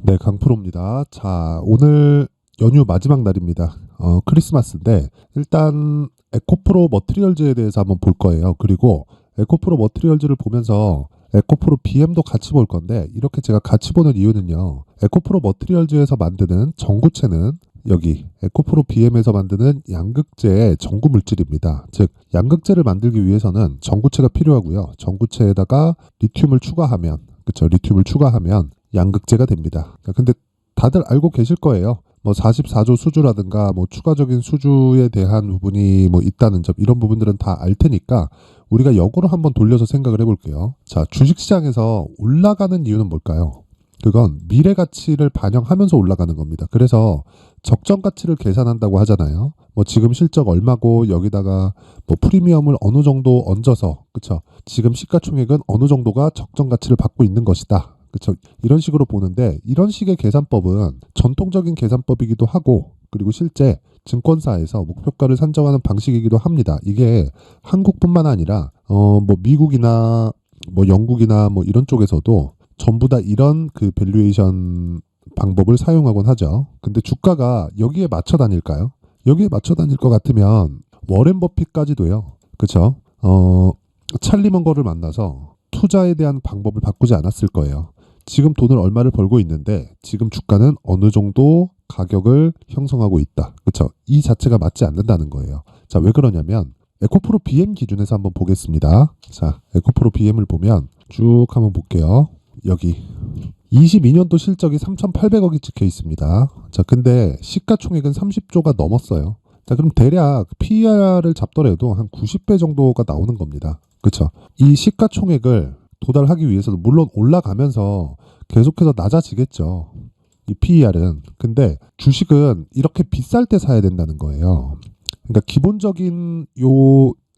네, 강프로입니다. 자, 오늘 연휴 마지막 날입니다. 크리스마스인데 일단 에코프로 머티리얼즈에 대해서 한번 볼 거예요. 그리고 에코프로 머티리얼즈를 보면서 에코프로 BM도 같이 볼 건데 이렇게 제가 같이 보는 이유는요. 에코프로 머티리얼즈에서 만드는 전구체는 여기 에코프로 BM에서 만드는 양극재의 전구 물질입니다. 즉 양극재를 만들기 위해서는 전구체가 필요하고요. 전구체에다가 리튬을 추가하면 그쵸? 리튬을 추가하면 양극재가 됩니다. 근데 다들 알고 계실 거예요. 뭐 44조 수주라든가 뭐 추가적인 수주에 대한 부분이 뭐 있다는 점 이런 부분들은 다 알 테니까 우리가 역으로 한번 돌려서 생각을 해볼게요. 자, 주식시장에서 올라가는 이유는 뭘까요? 그건 미래 가치를 반영하면서 올라가는 겁니다. 그래서 적정 가치를 계산한다고 하잖아요. 뭐 지금 실적 얼마고 여기다가 뭐 프리미엄을 어느 정도 얹어서 그쵸? 지금 시가총액은 어느 정도가 적정 가치를 받고 있는 것이다. 그쵸? 이런 식으로 보는데 이런 식의 계산법은 전통적인 계산법이기도 하고 그리고 실제 증권사에서 목표가를 산정하는 방식이기도 합니다. 이게 한국뿐만 아니라 뭐 미국이나 뭐 영국이나 뭐 이런 쪽에서도 전부 다 이런 그 밸류에이션 방법을 사용하곤 하죠. 근데 주가가 여기에 맞춰 다닐까요? 여기에 맞춰 다닐 것 같으면 워렌 버핏까지도요. 그쵸? 찰리 먼거를 만나서 투자에 대한 방법을 바꾸지 않았을 거예요. 지금 돈을 얼마를 벌고 있는데 지금 주가는 어느 정도 가격을 형성하고 있다. 그쵸? 이 자체가 맞지 않는다는 거예요. 자, 왜 그러냐면 에코프로 BM 기준에서 한번 보겠습니다. 자, 에코프로 BM을 보면 쭉 한번 볼게요. 여기 22년도 실적이 3,800억이 찍혀 있습니다. 자, 근데 시가총액은 30조가 넘었어요. 자, 그럼 대략 PER을 잡더라도 한 90배 정도가 나오는 겁니다. 그쵸? 이 시가총액을 도달하기 위해서도 물론 올라가면서 계속해서 낮아지겠죠. 이 PER은. 근데 주식은 이렇게 비쌀 때 사야 된다는 거예요. 그러니까 기본적인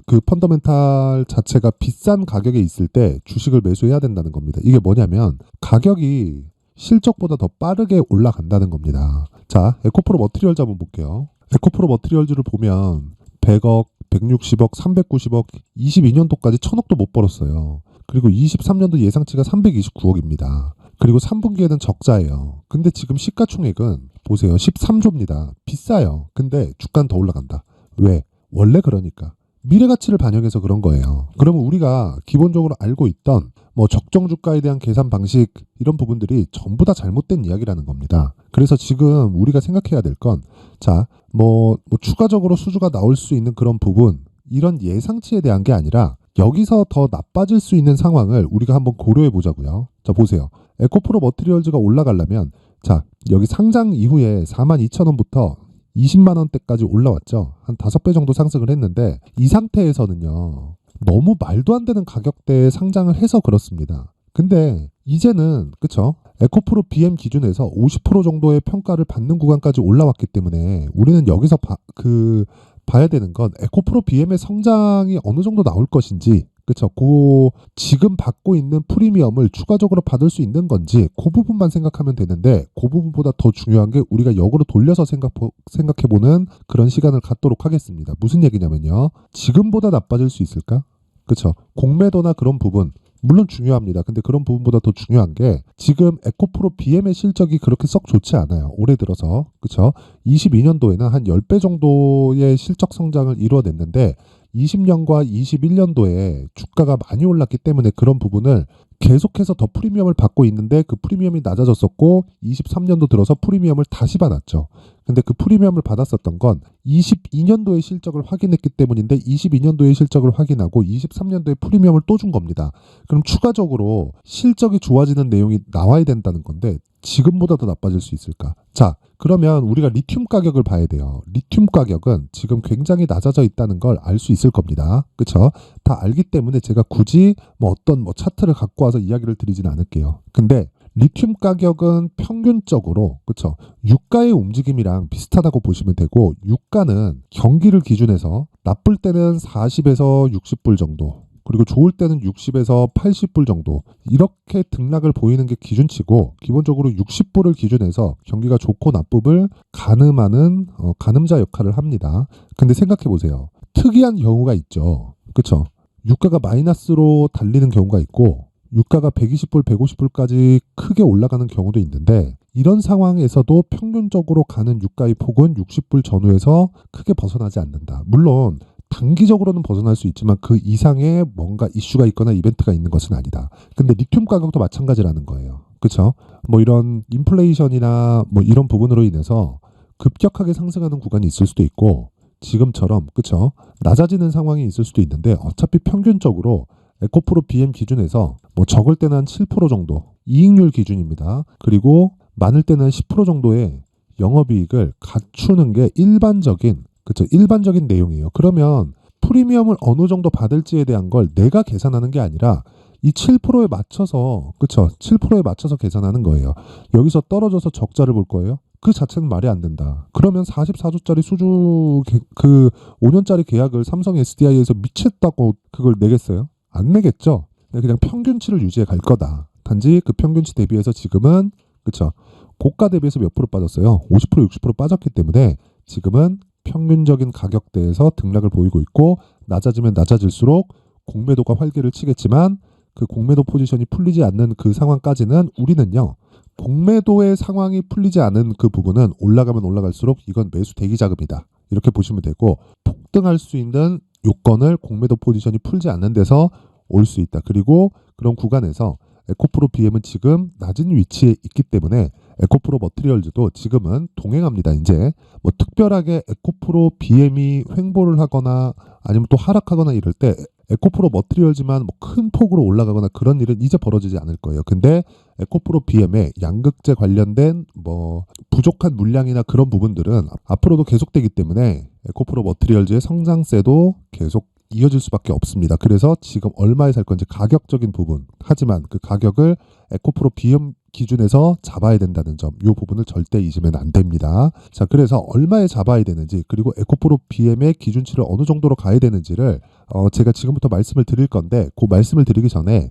그 펀더멘탈 자체가 비싼 가격에 있을 때 주식을 매수해야 된다는 겁니다. 이게 뭐냐면 가격이 실적보다 더 빠르게 올라간다는 겁니다. 자, 에코프로 머티리얼즈 한번 볼게요. 에코프로 머티리얼즈를 보면 100억, 160억, 390억, 22년도까지 1000억도 못 벌었어요. 그리고 23년도 예상치가 329억입니다. 그리고 3분기에는 적자예요. 근데 지금 시가총액은 보세요. 13조입니다. 비싸요. 근데 주가는 더 올라간다. 왜? 원래 그러니까. 미래 가치를 반영해서 그런 거예요. 그러면 우리가 기본적으로 알고 있던 뭐 적정 주가에 대한 계산 방식 이런 부분들이 전부 다 잘못된 이야기라는 겁니다. 그래서 지금 우리가 생각해야 될 건 자, 뭐 추가적으로 수주가 나올 수 있는 그런 부분 이런 예상치에 대한 게 아니라 여기서 더 나빠질 수 있는 상황을 우리가 한번 고려해 보자고요. 자, 보세요. 에코프로 머티리얼즈가 올라가려면 자, 여기 상장 이후에 42,000원부터 20만 원대까지 올라왔죠. 한 5배 정도 상승을 했는데 이 상태에서는요. 너무 말도 안 되는 가격대에 상장을 해서 그렇습니다. 근데 이제는 그쵸? 에코프로 BM 기준에서 50% 정도의 평가를 받는 구간까지 올라왔기 때문에 우리는 여기서 봐야 되는 건 에코프로 BM의 성장이 어느 정도 나올 것인지 그쵸? 지금 받고 있는 프리미엄을 추가적으로 받을 수 있는 건지 그 부분만 생각하면 되는데 그 부분보다 더 중요한 게 우리가 역으로 돌려서 생각해보는 그런 시간을 갖도록 하겠습니다. 무슨 얘기냐면요. 지금보다 나빠질 수 있을까? 그쵸? 공매도나 그런 부분 물론 중요합니다. 근데 그런 부분보다 더 중요한 게 지금 에코프로 BM의 실적이 그렇게 썩 좋지 않아요. 올해 들어서. 그쵸? 22년도에는 한 10배 정도의 실적 성장을 이루어냈는데 20년과 21년도에 주가가 많이 올랐기 때문에 그런 부분을 계속해서 더 프리미엄을 받고 있는데 그 프리미엄이 낮아졌었고 23년도 들어서 프리미엄을 다시 받았죠. 근데 그 프리미엄을 받았었던 건 22년도의 실적을 확인했기 때문인데 22년도의 실적을 확인하고 23년도에 프리미엄을 또 준 겁니다. 그럼 추가적으로 실적이 좋아지는 내용이 나와야 된다는 건데 지금보다 더 나빠질 수 있을까? 자, 그러면 우리가 리튬 가격을 봐야 돼요. 리튬 가격은 지금 굉장히 낮아져 있다는 걸 알 수 있을 겁니다. 그쵸? 다 알기 때문에 제가 굳이 뭐 어떤 뭐 차트를 갖고 와서 이야기를 드리진 않을게요. 근데 리튬 가격은 평균적으로 그쵸? 유가의 움직임이랑 비슷하다고 보시면 되고 유가는 경기를 기준해서 나쁠 때는 40에서 60불 정도 그리고 좋을 때는 60에서 80불 정도 이렇게 등락을 보이는 게 기준치고 기본적으로 60불을 기준해서 경기가 좋고 나쁨을 가늠하는 가늠자 역할을 합니다. 근데 생각해 보세요. 특이한 경우가 있죠. 그쵸? 유가가 마이너스로 달리는 경우가 있고 유가가 120불, 150불까지 크게 올라가는 경우도 있는데 이런 상황에서도 평균적으로 가는 유가의 폭은 60불 전후에서 크게 벗어나지 않는다. 물론 단기적으로는 벗어날 수 있지만 그 이상의 뭔가 이슈가 있거나 이벤트가 있는 것은 아니다. 근데 리튬 가격도 마찬가지라는 거예요. 그렇죠? 뭐 이런 인플레이션이나 뭐 이런 부분으로 인해서 급격하게 상승하는 구간이 있을 수도 있고 지금처럼 그렇죠? 낮아지는 상황이 있을 수도 있는데 어차피 평균적으로 에코프로 BM 기준에서 뭐 적을 때는 한 7% 정도 이익률 기준입니다. 그리고 많을 때는 10% 정도의 영업이익을 갖추는 게 일반적인 그렇죠? 일반적인 내용이에요. 그러면 프리미엄을 어느 정도 받을지에 대한 걸 내가 계산하는 게 아니라 이 7%에 맞춰서 그렇죠? 7%에 맞춰서 계산하는 거예요. 여기서 떨어져서 적자를 볼 거예요. 그 자체는 말이 안 된다. 그러면 44조짜리 수주 그 5년짜리 계약을 삼성 SDI에서 미쳤다고 그걸 내겠어요? 안 내겠죠. 그냥 평균치를 유지해 갈 거다. 단지 그 평균치 대비해서 지금은 그렇죠. 고가 대비해서 몇 프로 빠졌어요? 50% 60% 빠졌기 때문에 지금은 평균적인 가격대에서 등락을 보이고 있고 낮아지면 낮아질수록 공매도가 활개를 치겠지만 그 공매도 포지션이 풀리지 않는 그 상황까지는 우리는요. 공매도의 상황이 풀리지 않은 그 부분은 올라가면 올라갈수록 이건 매수 대기 자금이다. 이렇게 보시면 되고 폭등할 수 있는 요건을 공매도 포지션이 풀지 않는 데서 올 수 있다. 그리고 그런 구간에서 에코프로 BM은 지금 낮은 위치에 있기 때문에 에코프로 머티리얼즈도 지금은 동행합니다. 이제 뭐 특별하게 에코프로 BM이 횡보를 하거나 아니면 또 하락하거나 이럴 때 에코프로 머티리얼즈만 뭐 큰 폭으로 올라가거나 그런 일은 이제 벌어지지 않을 거예요. 근데 에코프로 BM의 양극재 관련된 뭐 부족한 물량이나 그런 부분들은 앞으로도 계속되기 때문에 에코프로 머티리얼즈의 성장세도 계속 이어질 수밖에 없습니다. 그래서 지금 얼마에 살 건지 가격적인 부분 하지만 그 가격을 에코프로 BM 기준에서 잡아야 된다는 점, 이 부분을 절대 잊으면 안 됩니다. 자, 그래서 얼마에 잡아야 되는지 그리고 에코프로 BM의 기준치를 어느 정도로 가야 되는지를 제가 지금부터 말씀을 드릴 건데 그 말씀을 드리기 전에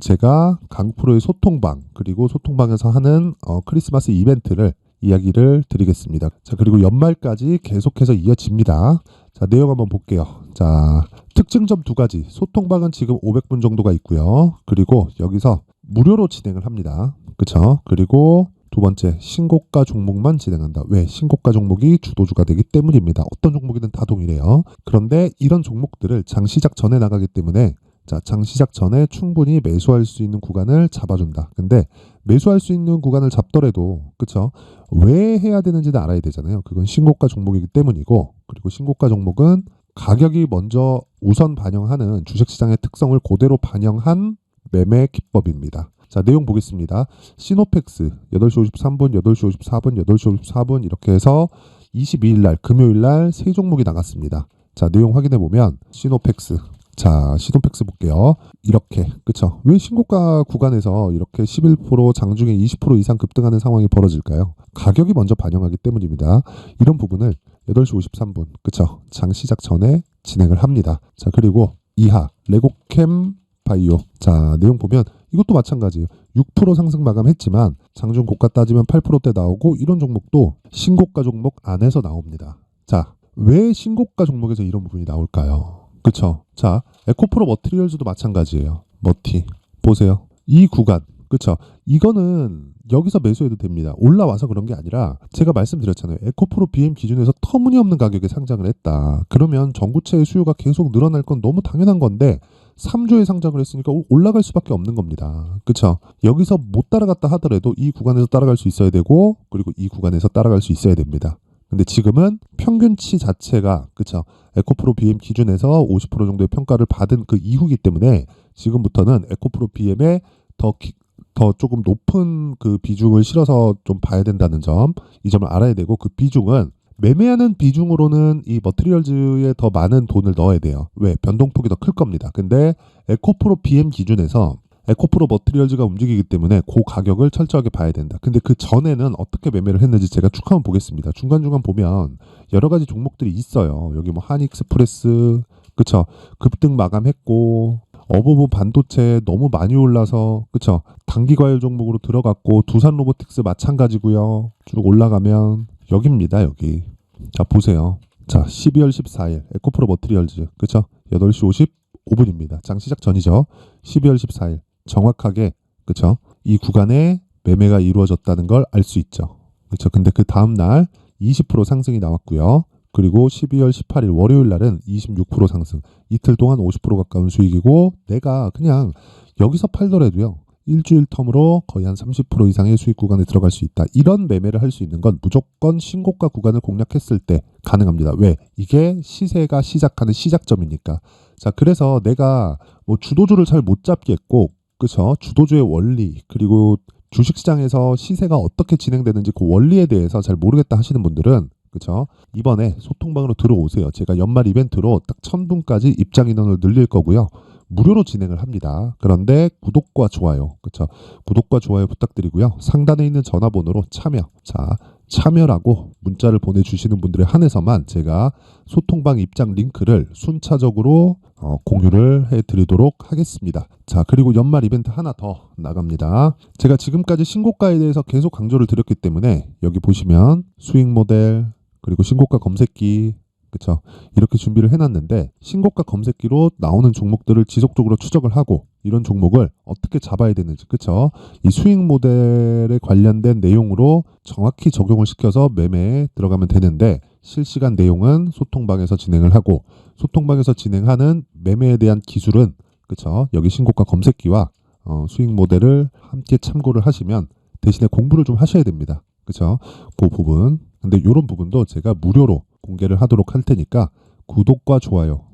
제가 강프로의 소통방 그리고 소통방에서 하는 크리스마스 이벤트를 이야기를 드리겠습니다. 자, 그리고 연말까지 계속해서 이어집니다. 자, 내용 한번 볼게요. 자, 특징점 두 가지. 소통방은 지금 500분 정도가 있고요. 그리고 여기서 무료로 진행을 합니다. 그쵸? 그리고 두 번째, 신고가 종목만 진행한다. 왜? 신고가 종목이 주도주가 되기 때문입니다. 어떤 종목이든 다 동일해요. 그런데 이런 종목들을 장 시작 전에 나가기 때문에 자, 장 시작 전에 충분히 매수할 수 있는 구간을 잡아준다. 근데 매수할 수 있는 구간을 잡더라도 그쵸? 왜 해야 되는지는 알아야 되잖아요. 그건 신고가 종목이기 때문이고 그리고 신고가 종목은 가격이 먼저 우선 반영하는 주식시장의 특성을 그대로 반영한 매매 기법입니다. 자, 내용 보겠습니다. 시노펙스 8시 53분, 8시 54분, 8시 54분 이렇게 해서 22일 날 금요일 날 세 종목이 나갔습니다. 자, 내용 확인해 보면 시노펙스 자, 시노펙스 볼게요. 이렇게 그쵸? 왜 신고가 구간에서 이렇게 11% 장중에 20% 이상 급등하는 상황이 벌어질까요? 가격이 먼저 반영하기 때문입니다. 이런 부분을 8시 53분 그쵸? 장 시작 전에 진행을 합니다. 자, 그리고 이하 레고캠 바이오 자, 내용 보면 이것도 마찬가지예요. 6% 상승 마감했지만 장중 고가 따지면 8%대 나오고 이런 종목도 신고가 종목 안에서 나옵니다. 자, 왜 신고가 종목에서 이런 부분이 나올까요? 그쵸? 자, 에코프로 머티리얼즈도 마찬가지예요. 머티 보세요. 이 구간 그쵸? 이거는 여기서 매수해도 됩니다. 올라와서 그런 게 아니라 제가 말씀드렸잖아요. 에코프로 BM 기준에서 터무니없는 가격에 상장을 했다. 그러면 전구체의 수요가 계속 늘어날 건 너무 당연한 건데 3조에 상장을 했으니까 올라갈 수밖에 없는 겁니다. 그쵸? 여기서 못 따라갔다 하더라도 이 구간에서 따라갈 수 있어야 되고 그리고 이 구간에서 따라갈 수 있어야 됩니다. 근데 지금은 평균치 자체가 그쵸? 에코프로 BM 기준에서 50% 정도의 평가를 받은 그 이후기 때문에 지금부터는 에코프로 BM에 더 조금 높은 그 비중을 실어서 좀 봐야 된다는 점, 이 점을 알아야 되고 그 비중은 매매하는 비중으로는 이 머티리얼즈에 더 많은 돈을 넣어야 돼요. 왜? 변동폭이 더 클 겁니다. 근데 에코프로 BM 기준에서 에코프로 머티리얼즈가 움직이기 때문에 그 가격을 철저하게 봐야 된다. 근데 그 전에는 어떻게 매매를 했는지 제가 쭉 한번 보겠습니다. 중간중간 보면 여러 가지 종목들이 있어요. 여기 뭐 한익스프레스 그쵸? 급등 마감했고 어버브 반도체 너무 많이 올라서 그쵸? 단기과열 종목으로 들어갔고 두산 로보틱스 마찬가지고요. 쭉 올라가면 여기입니다. 여기. 자, 보세요. 자, 12월 14일 에코프로 머티리얼즈 그쵸? 8시 55분입니다. 장 시작 전이죠. 12월 14일 정확하게 그쵸? 이 구간에 매매가 이루어졌다는 걸 알 수 있죠. 그쵸? 근데 그 다음 날 20% 상승이 나왔고요. 그리고 12월 18일 월요일 날은 26% 상승. 이틀 동안 50% 가까운 수익이고 내가 그냥 여기서 팔더라도요. 일주일 텀으로 거의 한 30% 이상의 수익 구간에 들어갈 수 있다. 이런 매매를 할 수 있는 건 무조건 신고가 구간을 공략했을 때 가능합니다. 왜? 이게 시세가 시작하는 시작점이니까. 자, 그래서 내가 뭐 주도주를 잘 못 잡겠고, 그쵸? 주도주의 원리, 그리고 주식시장에서 시세가 어떻게 진행되는지 그 원리에 대해서 잘 모르겠다 하시는 분들은 그쵸? 이번에 소통방으로 들어오세요. 제가 연말 이벤트로 딱 1000분까지 입장 인원을 늘릴 거고요. 무료로 진행을 합니다. 그런데 구독과 좋아요, 그쵸? 구독과 좋아요 부탁드리고요. 상단에 있는 전화번호로 참여. 자, 참여라고 문자를 보내주시는 분들에 한해서만 제가 소통방 입장 링크를 순차적으로 공유를 해드리도록 하겠습니다. 자, 그리고 연말 이벤트 하나 더 나갑니다. 제가 지금까지 신고가에 대해서 계속 강조를 드렸기 때문에 여기 보시면 수익 모델 그리고 신고가 검색기 그쵸? 이렇게 준비를 해놨는데 신고가 검색기로 나오는 종목들을 지속적으로 추적을 하고 이런 종목을 어떻게 잡아야 되는지 그쵸? 이 수익 모델에 관련된 내용으로 정확히 적용을 시켜서 매매에 들어가면 되는데 실시간 내용은 소통방에서 진행을 하고 소통방에서 진행하는 매매에 대한 기술은 그쵸? 여기 신고가 검색기와 수익 모델을 함께 참고를 하시면 대신에 공부를 좀 하셔야 됩니다. 그쵸? 그 부분. 근데 이런 부분도 제가 무료로 공개를 하도록 할 테니까 구독과 좋아요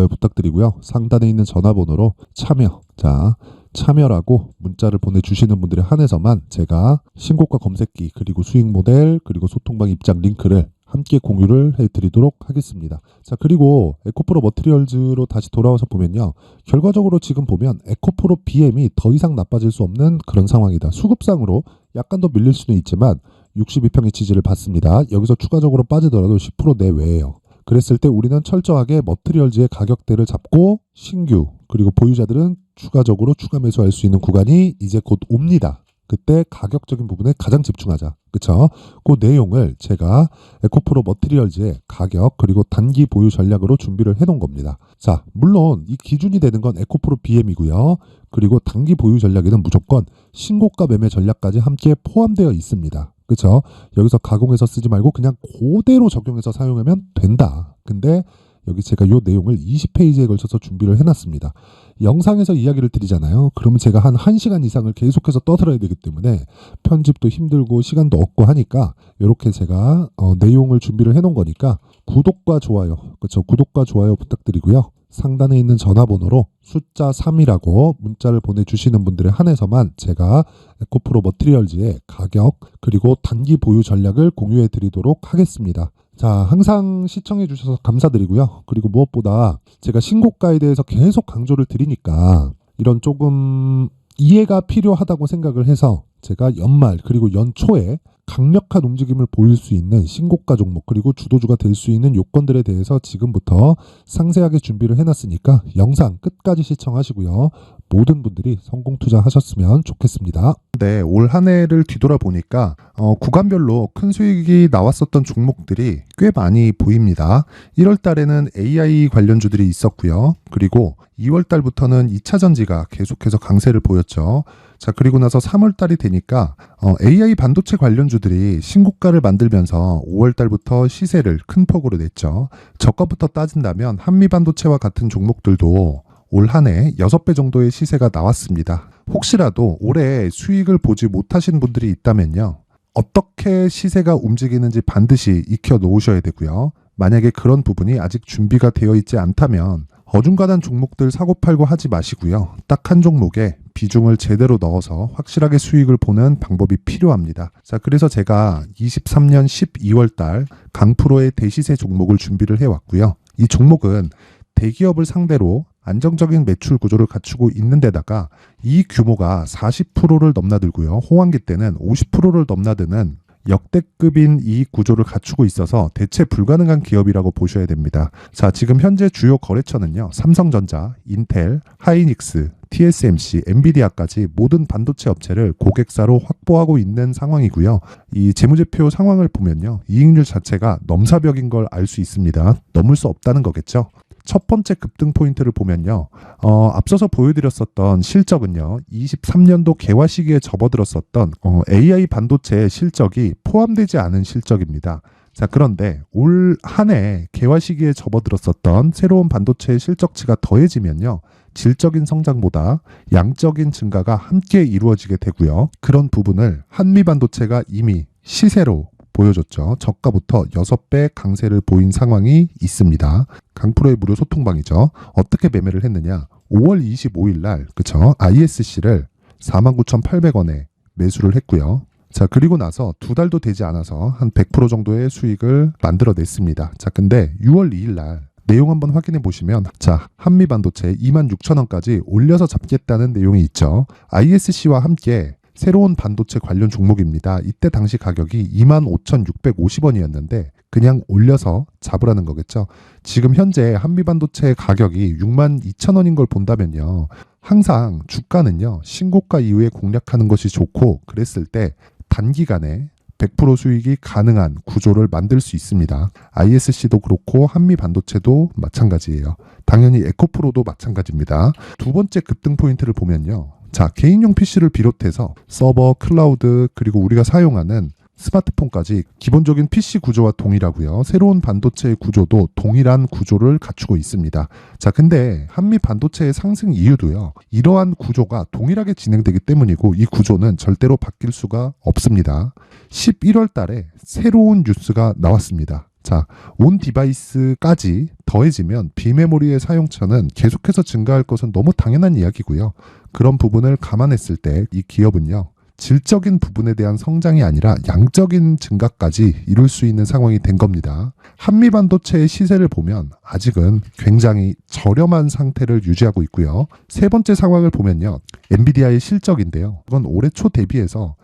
부탁드리고요. 상단에 있는 전화번호로 참여. 자, 참여라고 문자를 보내주시는 분들에 한해서만 제가 신고가 검색기 그리고 수익 모델 그리고 소통방 입장 링크를 함께 공유를 해드리도록 하겠습니다. 자, 그리고 에코프로 머티리얼즈로 다시 돌아와서 보면요. 결과적으로 지금 보면 에코프로 BM이 더 이상 나빠질 수 없는 그런 상황이다. 수급상으로 약간 더 밀릴 수는 있지만 62평의 지지를 받습니다. 여기서 추가적으로 빠지더라도 10% 내외예요. 그랬을 때 우리는 철저하게 머티리얼즈의 가격대를 잡고 신규 그리고 보유자들은 추가적으로 추가 매수할 수 있는 구간이 이제 곧 옵니다. 그때 가격적인 부분에 가장 집중하자. 그쵸? 그 내용을 제가 에코프로 머티리얼즈의 가격 그리고 단기 보유 전략으로 준비를 해놓은 겁니다. 자, 물론 이 기준이 되는 건 에코프로 BM이고요. 그리고 단기 보유 전략에는 무조건 신고가 매매 전략까지 함께 포함되어 있습니다. 그쵸? 여기서 가공해서 쓰지 말고 그냥 그대로 적용해서 사용하면 된다. 근데 여기 제가 이 내용을 20페이지에 걸쳐서 준비를 해놨습니다. 영상에서 이야기를 드리잖아요. 그러면 제가 한 1시간 이상을 계속해서 떠들어야 되기 때문에 편집도 힘들고 시간도 없고 하니까 이렇게 제가 내용을 준비를 해놓은 거니까 구독과 좋아요, 그렇죠? 구독과 좋아요 부탁드리고요. 상단에 있는 전화번호로 숫자 3이라고 문자를 보내주시는 분들에 한해서만 제가 에코프로 머티리얼즈의 가격 그리고 단기 보유 전략을 공유해 드리도록 하겠습니다. 자, 항상 시청해 주셔서 감사드리고요. 그리고 무엇보다 제가 신고가에 대해서 계속 강조를 드리니까 이런 조금 이해가 필요하다고 생각을 해서 제가 연말 그리고 연초에 강력한 움직임을 보일 수 있는 신고가 종목 그리고 주도주가 될 수 있는 요건들에 대해서 지금부터 상세하게 준비를 해놨으니까 영상 끝까지 시청하시고요. 모든 분들이 성공 투자하셨으면 좋겠습니다. 네, 올 한 해를 뒤돌아보니까 구간별로 큰 수익이 나왔었던 종목들이 꽤 많이 보입니다. 1월 달에는 AI 관련주들이 있었고요. 그리고 2월 달부터는 2차 전지가 계속해서 강세를 보였죠. 자, 그리고 나서 3월 달이 되니까 AI 반도체 관련주들이 신고가를 만들면서 5월 달부터 시세를 큰 폭으로 냈죠. 저가부터 따진다면 한미 반도체와 같은 종목들도 올 한 해 6배 정도의 시세가 나왔습니다. 혹시라도 올해 수익을 보지 못하신 분들이 있다면요. 어떻게 시세가 움직이는지 반드시 익혀 놓으셔야 되고요. 만약에 그런 부분이 아직 준비가 되어 있지 않다면 어중간한 종목들 사고팔고 하지 마시고요. 딱 한 종목에 비중을 제대로 넣어서 확실하게 수익을 보는 방법이 필요합니다. 자, 그래서 제가 23년 12월 달 강프로의 대시세 종목을 준비를 해왔고요. 이 종목은 대기업을 상대로 안정적인 매출 구조를 갖추고 있는 데다가 이 규모가 40%를 넘나들고요. 호황기 때는 50%를 넘나드는 역대급인 이익 구조를 갖추고 있어서 대체 불가능한 기업이라고 보셔야 됩니다. 자, 지금 현재 주요 거래처는요. 삼성전자, 인텔, 하이닉스, TSMC, 엔비디아까지 모든 반도체 업체를 고객사로 확보하고 있는 상황이고요. 이 재무제표 상황을 보면요. 이익률 자체가 넘사벽인 걸 알 수 있습니다. 넘을 수 없다는 거겠죠. 첫 번째 급등 포인트를 보면요. 앞서서 보여드렸었던 실적은요. 23년도 개화 시기에 접어들었었던 AI 반도체의 실적이 포함되지 않은 실적입니다. 자, 그런데 올 한 해 개화 시기에 접어들었었던 새로운 반도체의 실적치가 더해지면요. 질적인 성장보다 양적인 증가가 함께 이루어지게 되고요. 그런 부분을 한미반도체가 이미 시세로 보여줬죠. 저가부터 6배 강세를 보인 상황이 있습니다. 강프로의 무료 소통방이죠. 어떻게 매매를 했느냐. 5월 25일 날 그쵸? ISC를 49,800원에 매수를 했고요. 자, 그리고 나서 2달도 되지 않아서 한 100% 정도의 수익을 만들어냈습니다. 자, 근데 6월 2일 날 내용 한번 확인해 보시면 자, 한미반도체 26,000원까지 올려서 잡겠다는 내용이 있죠. ISC와 함께 새로운 반도체 관련 종목입니다. 이때 당시 가격이 25,650원이었는데 그냥 올려서 잡으라는 거겠죠. 지금 현재 한미반도체 가격이 62,000원인 걸 본다면요. 항상 주가는요. 신고가 이후에 공략하는 것이 좋고 그랬을 때 단기간에 100% 수익이 가능한 구조를 만들 수 있습니다. ISC도 그렇고 한미반도체도 마찬가지예요. 당연히 에코프로도 마찬가지입니다. 두 번째 급등 포인트를 보면요. 자, 개인용 PC를 비롯해서 서버, 클라우드, 그리고 우리가 사용하는 스마트폰까지 기본적인 PC 구조와 동일하고요. 새로운 반도체의 구조도 동일한 구조를 갖추고 있습니다. 자, 근데 한미 반도체의 상승 이유도요. 이러한 구조가 동일하게 진행되기 때문이고 이 구조는 절대로 바뀔 수가 없습니다. 11월 달에 새로운 뉴스가 나왔습니다. 자, 온 디바이스까지 더해지면 비메모리의 사용처는 계속해서 증가할 것은 너무 당연한 이야기고요. 그런 부분을 감안했을 때 이 기업은요. 질적인 부분에 대한 성장이 아니라 양적인 증가까지 이룰 수 있는 상황이 된 겁니다. 한미반도체의 시세를 보면 아직은 굉장히 저렴한 상태를 유지하고 있고요. 세 번째 상황을 보면요. 엔비디아의 실적인데요. 이건 올해 초 대비해서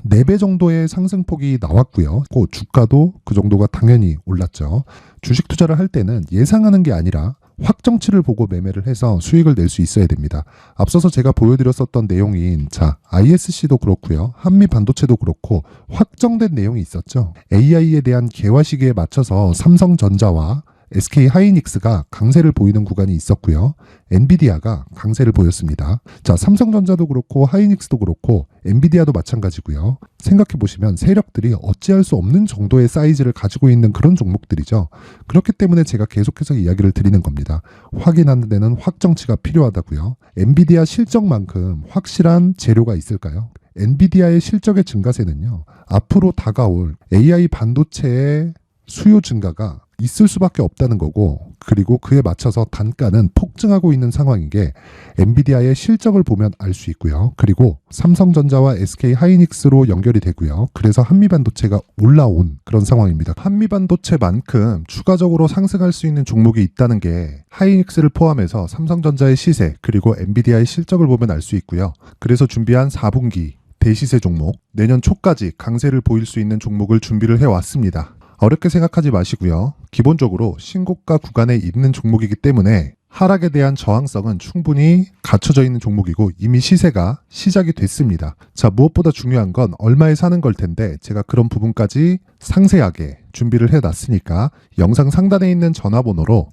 4배 정도의 상승폭이 나왔고요. 그 주가도 그 정도가 당연히 올랐죠. 주식 투자를 할 때는 예상하는 게 아니라 확정치를 보고 매매를 해서 수익을 낼 수 있어야 됩니다. 앞서서 제가 보여드렸었던 내용인 자, ISC도 그렇고요. 한미반도체도 그렇고 확정된 내용이 있었죠. AI에 대한 개화 시기에 맞춰서 삼성전자와 SK 하이닉스가 강세를 보이는 구간이 있었고요. 엔비디아가 강세를 보였습니다. 자, 삼성전자도 그렇고 하이닉스도 그렇고 엔비디아도 마찬가지고요. 생각해 보시면 세력들이 어찌할 수 없는 정도의 사이즈를 가지고 있는 그런 종목들이죠. 그렇기 때문에 제가 계속해서 이야기를 드리는 겁니다. 확인하는 데는 확정치가 필요하다고요. 엔비디아 실적만큼 확실한 재료가 있을까요? 엔비디아의 실적의 증가세는요. 앞으로 다가올 AI 반도체의 수요 증가가 있을 수밖에 없다는 거고 그리고 그에 맞춰서 단가는 폭증하고 있는 상황인 게 엔비디아의 실적을 보면 알 수 있고요. 그리고 삼성전자와 SK 하이닉스로 연결이 되고요. 그래서 한미반도체가 올라온 그런 상황입니다. 한미반도체만큼 추가적으로 상승할 수 있는 종목이 있다는 게 하이닉스를 포함해서 삼성전자의 시세 그리고 엔비디아의 실적을 보면 알 수 있고요. 그래서 준비한 4분기 대시세 종목 내년 초까지 강세를 보일 수 있는 종목을 준비를 해왔습니다. 어렵게 생각하지 마시고요. 기본적으로 신고가 구간에 있는 종목이기 때문에 하락에 대한 저항성은 충분히 갖춰져 있는 종목이고 이미 시세가 시작이 됐습니다. 자, 무엇보다 중요한 건 얼마에 사는 걸 텐데 제가 그런 부분까지 상세하게 준비를 해놨으니까 영상 상단에 있는 전화번호로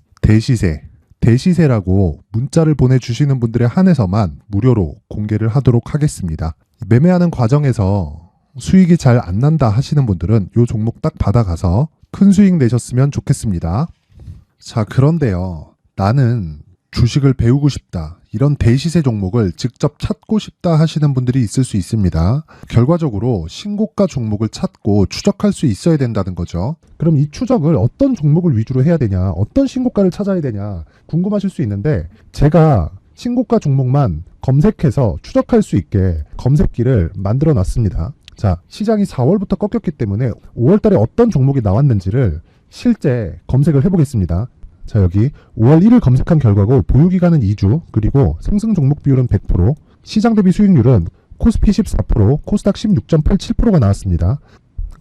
대시세라고 문자를 보내주시는 분들에 한해서만 무료로 공개를 하도록 하겠습니다. 매매하는 과정에서 수익이 잘 안 난다 하시는 분들은 이 종목 딱 받아가서 큰 수익 내셨으면 좋겠습니다. 자, 그런데요. 나는 주식을 배우고 싶다. 이런 대시세 종목을 직접 찾고 싶다 하시는 분들이 있을 수 있습니다. 결과적으로 신고가 종목을 찾고 추적할 수 있어야 된다는 거죠. 그럼 이 추적을 어떤 종목을 위주로 해야 되냐, 어떤 신고가를 찾아야 되냐 궁금하실 수 있는데 제가 신고가 종목만 검색해서 추적할 수 있게 검색기를 만들어 놨습니다. 자, 시장이 4월부터 꺾였기 때문에 5월 달에 어떤 종목이 나왔는지를 실제 검색을 해보겠습니다. 자, 여기 5월 1일 검색한 결과고 보유기간은 2주, 그리고 상승 종목 비율은 100%, 시장 대비 수익률은 코스피 14%, 코스닥 16.87%가 나왔습니다.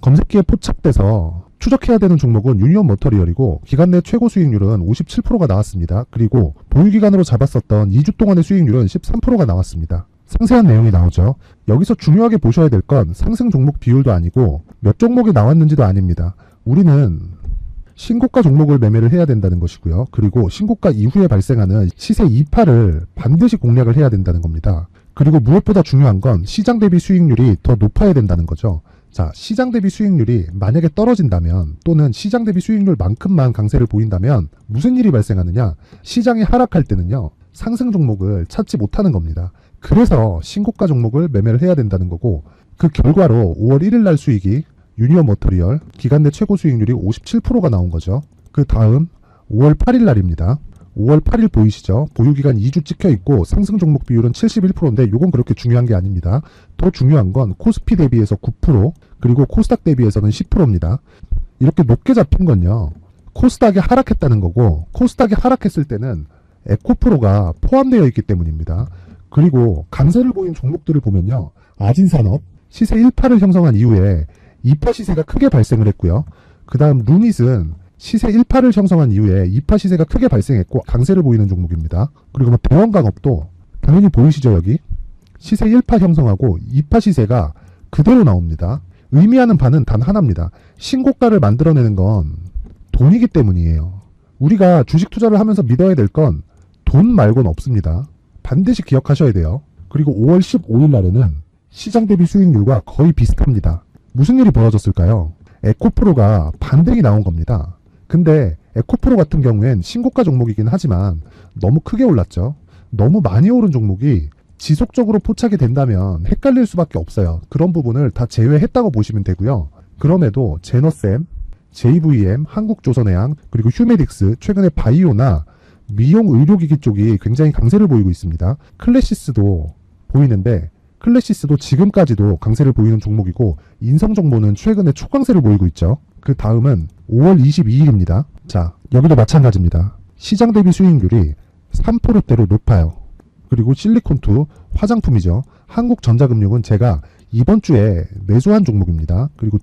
검색기에 포착돼서 추적해야 되는 종목은 유니온 머터리얼이고 기간 내 최고 수익률은 57%가 나왔습니다. 그리고 보유기간으로 잡았었던 2주 동안의 수익률은 13%가 나왔습니다. 상세한 내용이 나오죠. 여기서 중요하게 보셔야 될 건 상승 종목 비율도 아니고 몇 종목이 나왔는지도 아닙니다. 우리는 신고가 종목을 매매를 해야 된다는 것이고요. 그리고 신고가 이후에 발생하는 시세 이파를 반드시 공략을 해야 된다는 겁니다. 그리고 무엇보다 중요한 건 시장 대비 수익률이 더 높아야 된다는 거죠. 자, 시장 대비 수익률이 만약에 떨어진다면 또는 시장 대비 수익률만큼만 강세를 보인다면 무슨 일이 발생하느냐? 시장이 하락할 때는요. 상승 종목을 찾지 못하는 겁니다. 그래서 신고가 종목을 매매를 해야 된다는 거고 그 결과로 5월 1일 날 수익이 유니온 머터리얼 기간 내 최고 수익률이 57%가 나온 거죠. 그 다음 5월 8일 날입니다. 5월 8일 보이시죠? 보유기간 2주 찍혀 있고 상승 종목 비율은 71%인데 이건 그렇게 중요한 게 아닙니다. 더 중요한 건 코스피 대비해서 9% 그리고 코스닥 대비해서는 10%입니다. 이렇게 높게 잡힌 건요. 코스닥이 하락했다는 거고 코스닥이 하락했을 때는 에코프로가 포함되어 있기 때문입니다. 그리고 강세를 보인 종목들을 보면요. 아진산업 시세 1파를 형성한 이후에 2파 시세가 크게 발생을 했고요. 그 다음 루닛은 시세 1파를 형성한 이후에 2파 시세가 크게 발생했고 강세를 보이는 종목입니다. 그리고 뭐 대원강업도 당연히 보이시죠 여기? 시세 1파 형성하고 2파 시세가 그대로 나옵니다. 의미하는 바는 단 하나입니다. 신고가를 만들어내는 건 돈이기 때문이에요. 우리가 주식 투자를 하면서 믿어야 될 건 돈 말고는 없습니다. 반드시 기억하셔야 돼요. 그리고 5월 15일 날에는 시장 대비 수익률과 거의 비슷합니다. 무슨 일이 벌어졌을까요? 에코프로가 반등이 나온 겁니다. 근데 에코프로 같은 경우엔 신고가 종목이긴 하지만 너무 크게 올랐죠. 너무 많이 오른 종목이 지속적으로 포착이 된다면 헷갈릴 수밖에 없어요. 그런 부분을 다 제외했다고 보시면 되고요. 그럼에도 제너셈, JVM, 한국조선해양, 그리고 휴메딕스, 최근에 바이오나 미용 의료기기 쪽이 굉장히 강세를 보이고 있습니다. 클래시스도 보이는데 클래시스도 지금까지도 강세를 보이는 종목이고 인성정보는 최근에 초강세를 보이고 있죠. 그 다음은 5월 22일입니다. 자, 여기도 마찬가지입니다. 시장 대비 수익률이 3%대로 높아요. 그리고 실리콘2 화장품이죠. 한국전자금융은 제가 이번 주에 매수한 종목입니다. 그리고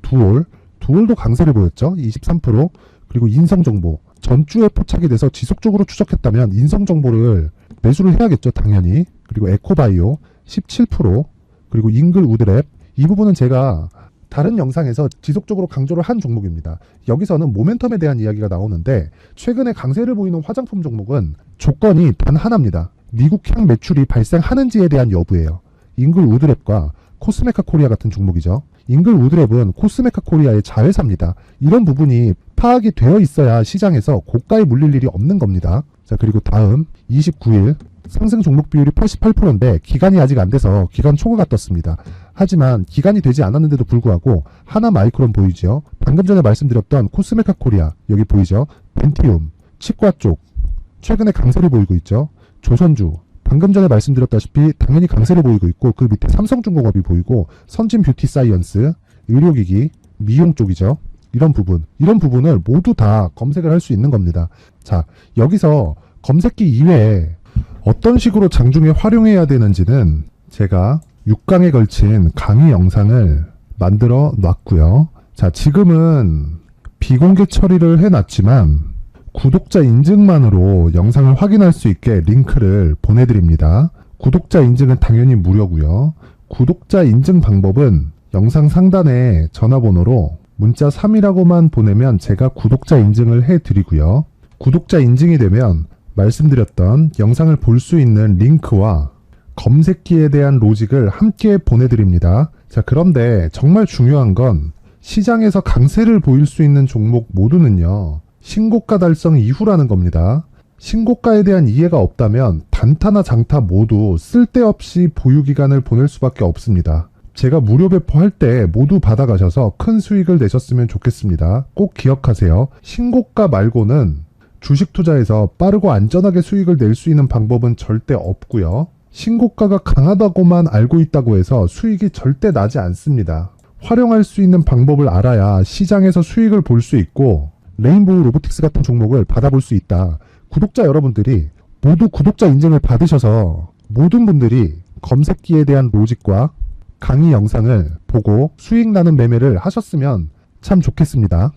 두올도 강세를 보였죠. 23%. 그리고 인성정보 전주에 포착이 돼서 지속적으로 추적했다면 인성정보를 매수를 해야겠죠. 당연히. 그리고 에코바이오 17%. 그리고 잉글 우드랩 이 부분은 제가 다른 영상에서 지속적으로 강조를 한 종목입니다. 여기서는 모멘텀에 대한 이야기가 나오는데 최근에 강세를 보이는 화장품 종목은 조건이 단 하나입니다. 미국향 매출이 발생하는지에 대한 여부예요. 잉글 우드랩과 코스메카 코리아 같은 종목이죠. 잉글 우드랩은 코스메카 코리아의 자회사입니다. 이런 부분이 파악이 되어 있어야 시장에서 고가에 물릴 일이 없는 겁니다. 자, 그리고 다음 29일 상승 종목 비율이 88%인데 기간이 아직 안 돼서 기간 초과가 떴습니다. 하지만 기간이 되지 않았는데도 불구하고 하나마이크론 보이죠. 방금 전에 말씀드렸던 코스메카 코리아 여기 보이죠. 벤티움, 치과 쪽 최근에 강세를 보이고 있죠. 조선주 방금 전에 말씀드렸다시피 당연히 강세를 보이고 있고 그 밑에 삼성중공업이 보이고 선진 뷰티 사이언스, 의료기기, 미용 쪽이죠. 이런 부분을 모두 다 검색을 할 수 있는 겁니다. 자, 여기서 검색기 이외에 어떤 식으로 장중에 활용해야 되는지는 제가 6강에 걸친 강의 영상을 만들어 놨고요. 자, 지금은 비공개 처리를 해놨지만 구독자 인증만으로 영상을 확인할 수 있게 링크를 보내드립니다. 구독자 인증은 당연히 무료고요. 구독자 인증 방법은 영상 상단에 전화번호로 문자 3이라고만 보내면 제가 구독자 인증을 해드리고요. 구독자 인증이 되면 말씀드렸던 영상을 볼 수 있는 링크와 검색기에 대한 로직을 함께 보내드립니다. 자, 그런데 정말 중요한 건 시장에서 강세를 보일 수 있는 종목 모두는요. 신고가 달성 이후라는 겁니다. 신고가에 대한 이해가 없다면 단타나 장타 모두 쓸데없이 보유기간을 보낼 수밖에 없습니다. 제가 무료 배포할 때 모두 받아가셔서 큰 수익을 내셨으면 좋겠습니다. 꼭 기억하세요. 신고가 말고는 주식 투자에서 빠르고 안전하게 수익을 낼 수 있는 방법은 절대 없고요. 신고가가 강하다고만 알고 있다고 해서 수익이 절대 나지 않습니다. 활용할 수 있는 방법을 알아야 시장에서 수익을 볼 수 있고 레인보우 로보틱스 같은 종목을 받아볼 수 있다. 구독자 여러분들이 모두 구독자 인증을 받으셔서 모든 분들이 검색기에 대한 로직과 강의 영상을 보고 수익 나는 매매를 하셨으면 참 좋겠습니다.